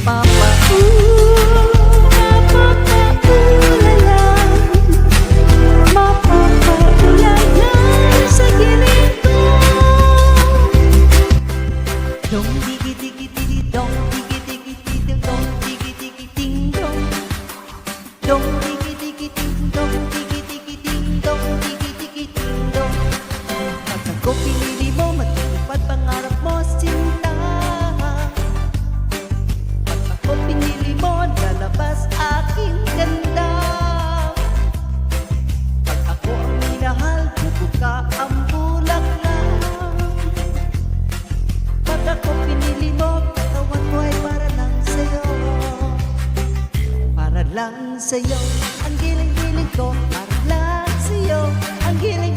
Sa gilid ko. Dong digi digi digi dong digi digi digi dong digi digi ding dong. Dong digi digi ding dong digi digi ding dong digi digi ding dong. Pag ako pinili mo, matutupad pangarap mo, sinta. Pag ako pinili mo, lalabas aking ganda. Pag ako ang minahal, bubuka ang bulaklak. Pag ako pinili mo, katawan ko ay para lang sa'yo. Para lang sa'yo, ang giling-giling ko, para lang sa'yo, ang giling